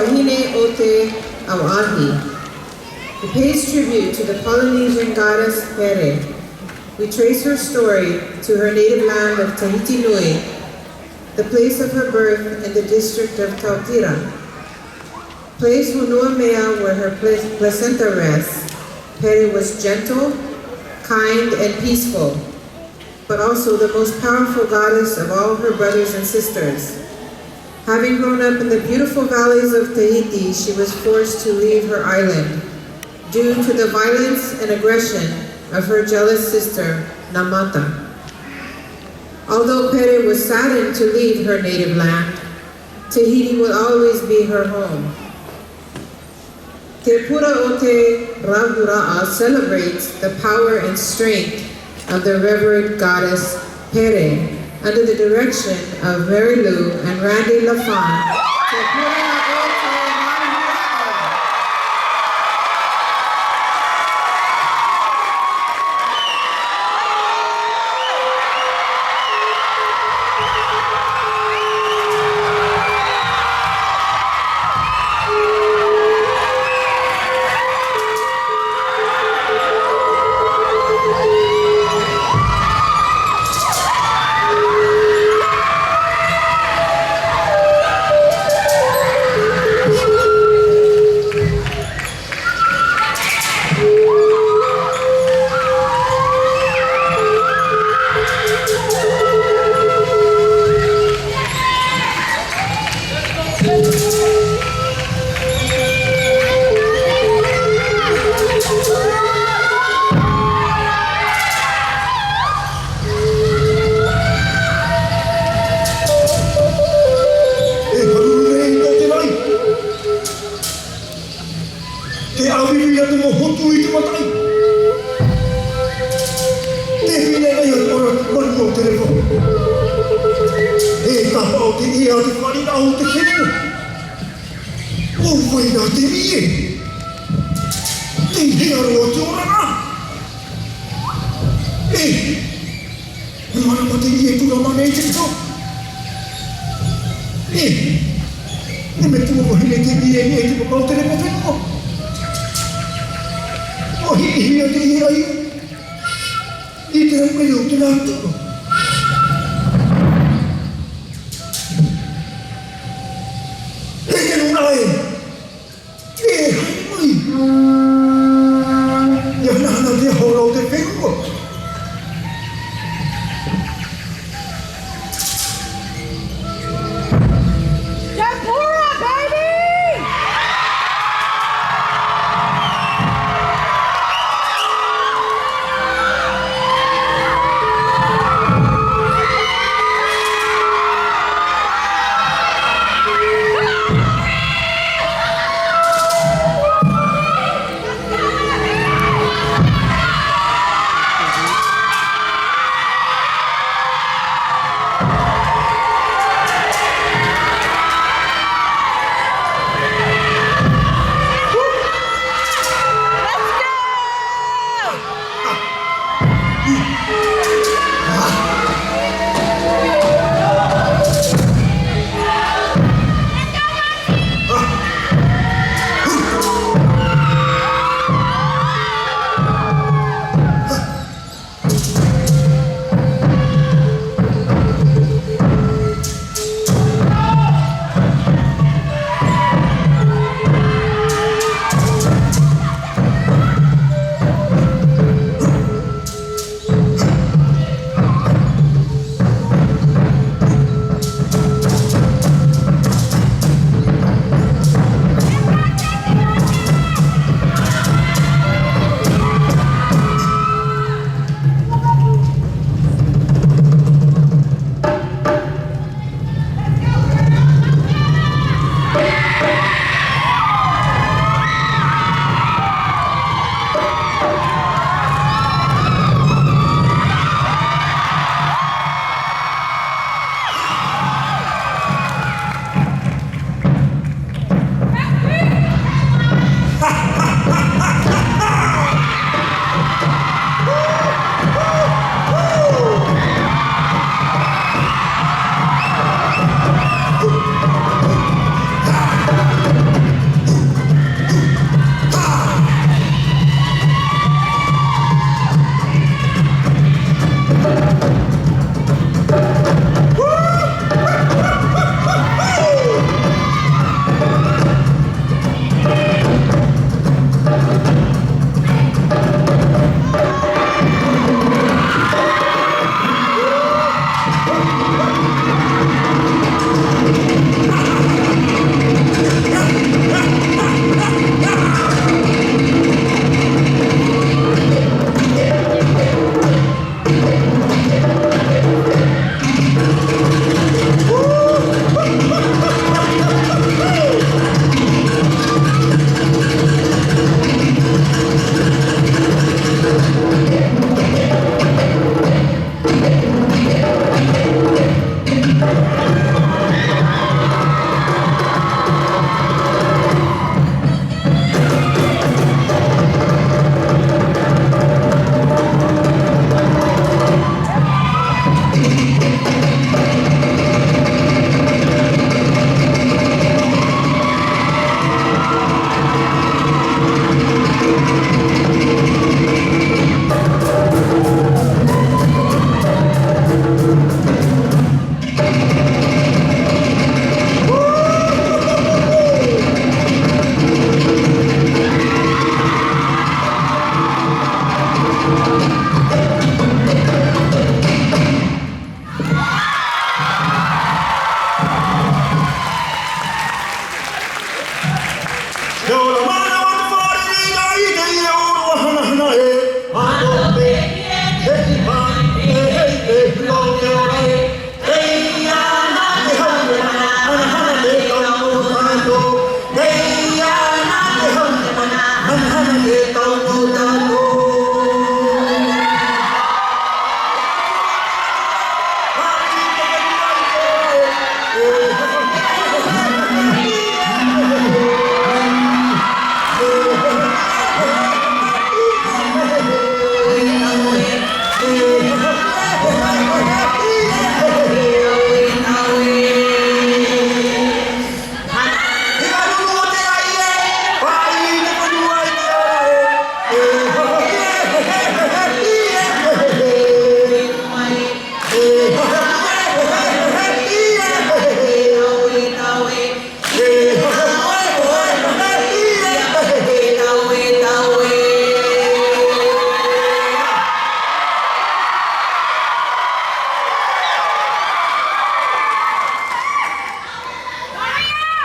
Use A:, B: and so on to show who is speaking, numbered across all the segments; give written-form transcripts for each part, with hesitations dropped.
A: Ruahine O Te Auahi, who pays tribute to the Polynesian goddess Pere. We trace her story to her native land of Tahiti Nui, the place of her birth in the district of Tautira. Place Honua Mea where her placenta rests, Pere was gentle, kind, and peaceful, but also the most powerful goddess of all her brothers and sisters. Having grown up in the beautiful valleys of Tahiti, she was forced to leave her island due to the violence and aggression of her jealous sister, Namata. Although Pere was saddened to leave her native land, Tahiti will always be her home. Te Pura o Te Rahura'a celebrates the power and strength of the revered goddess Pere under the direction of Marilou and Lafon. Te Pura o Te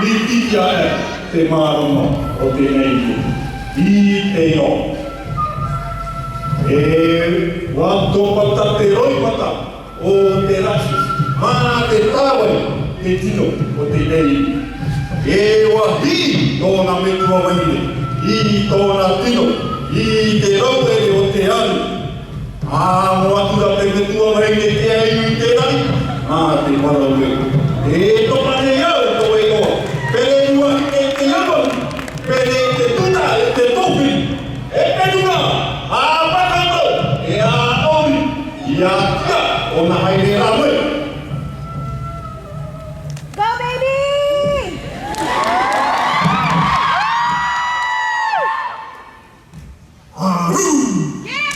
B: Titia e te marama o te neiti. I te no. E wanto pata te roi pata o te rasi. Mana te tāwai te tino o te neiti. E wahi tōna metua waine. I tōna tino. I te rauere o te anu. Mo atura pe metua waine te ai te rai. Te marau e toka ne iau tō e oa. Pere Ruahine te Lafon. Pere te tuta e te topi. E penunga, a whakatau, e a ori, i a tia o na haere rā moe.
C: Go baby!
B: Haru!
C: Yeah!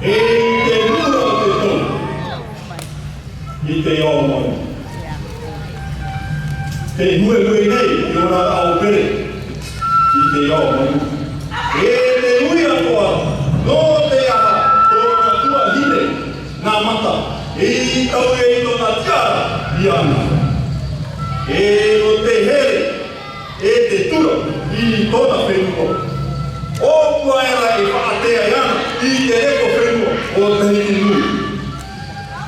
B: E te rura o te tō. I te ao mai. Te hue nei, i ora ao Pere. I te ao mai. E te hui atoa, no te aha, tōna tua hine, nā mata. E tau e i tōna tiara, i ana. E o te here, e te tura, i tōna whenua. O kuaera e whaatea i ana, i te reko whenua o Tahiti nui.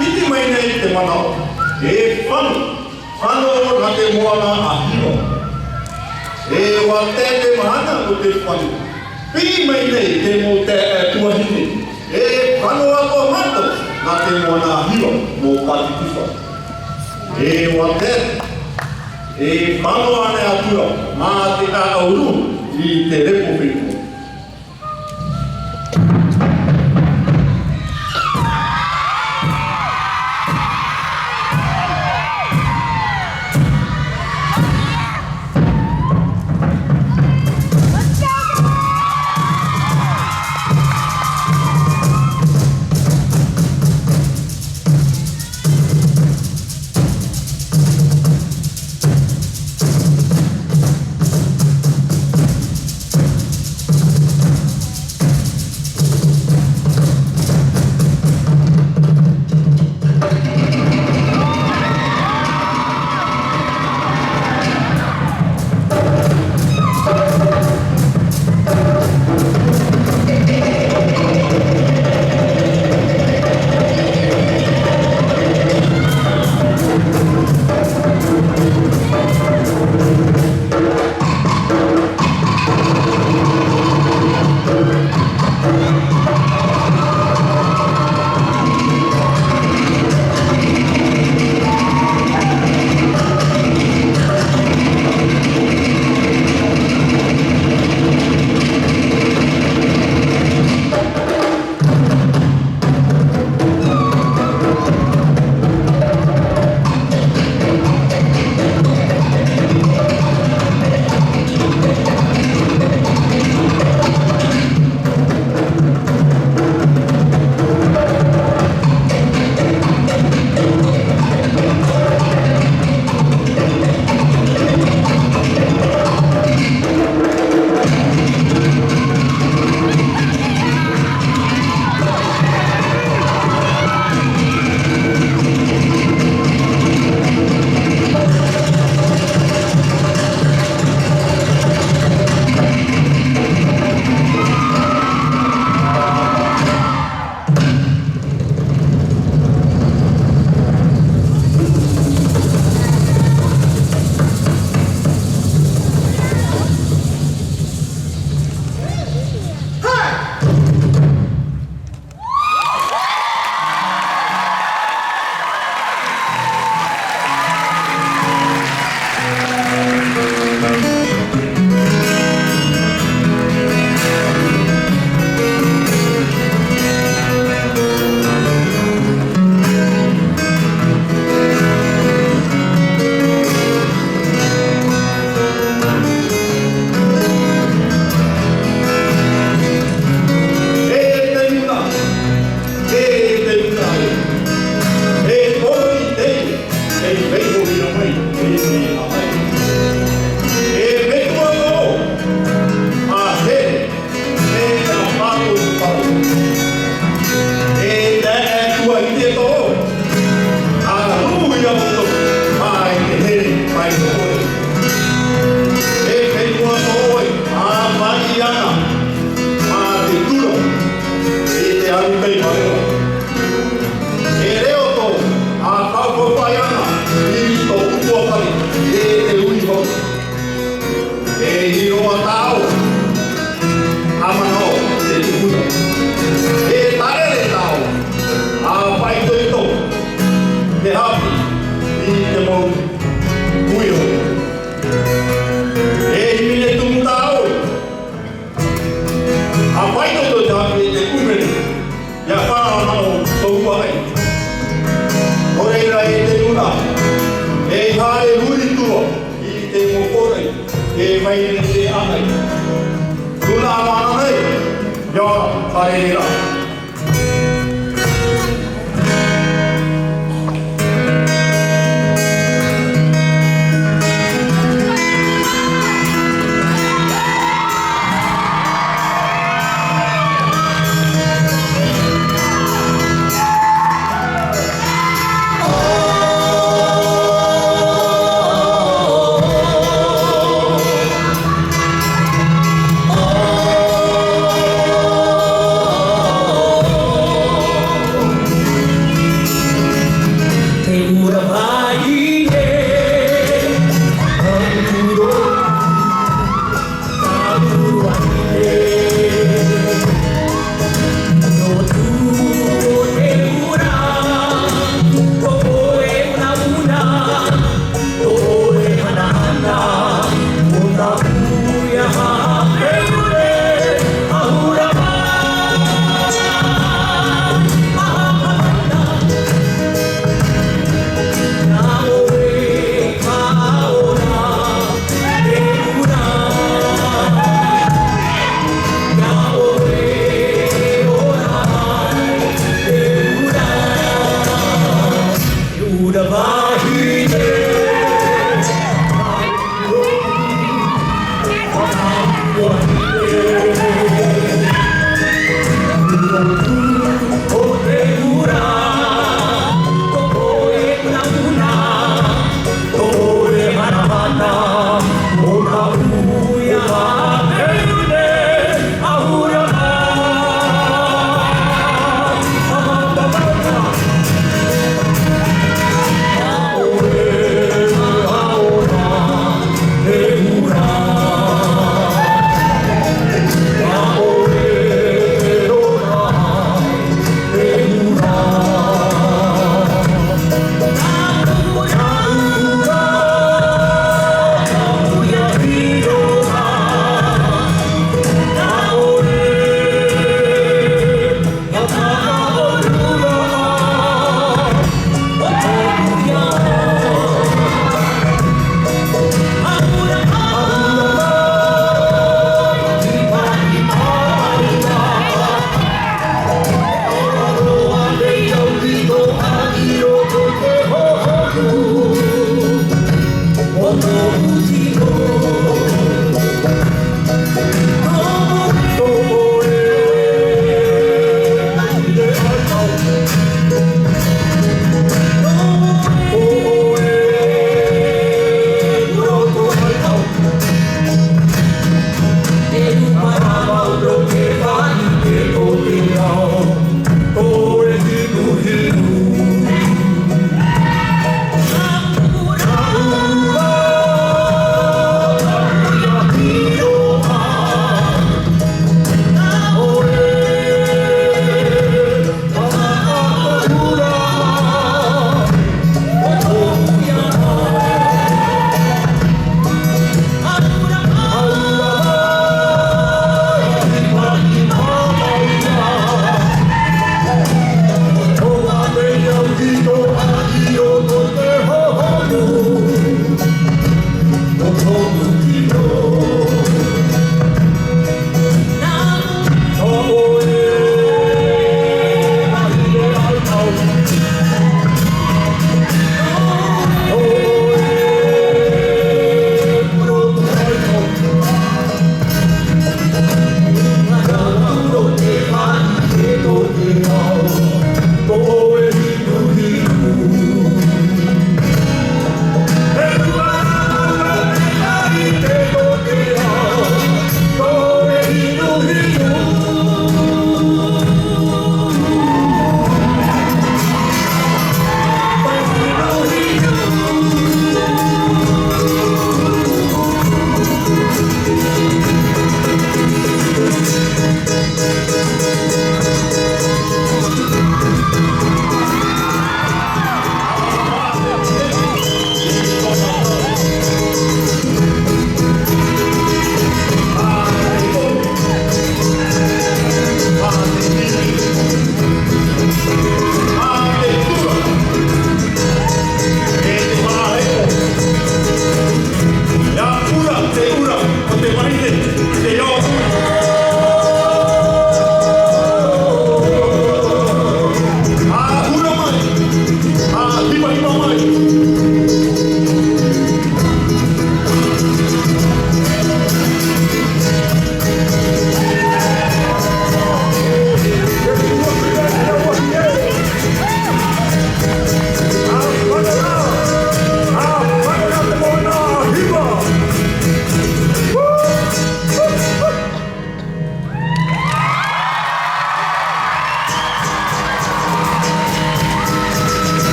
B: Iti mai nei te manao, e whanu na te moana a HEIVA. E wa te mahana o te whanu. Pi mai nei te mo te tuahine. E whanu ako mata na te moana a HEIVA mo Patitifa. E wa e whanu ane atua mā te auru i te repo whenua.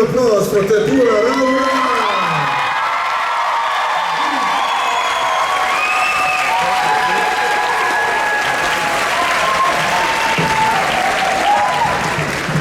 D: of applause for Te Pura Rahura'a.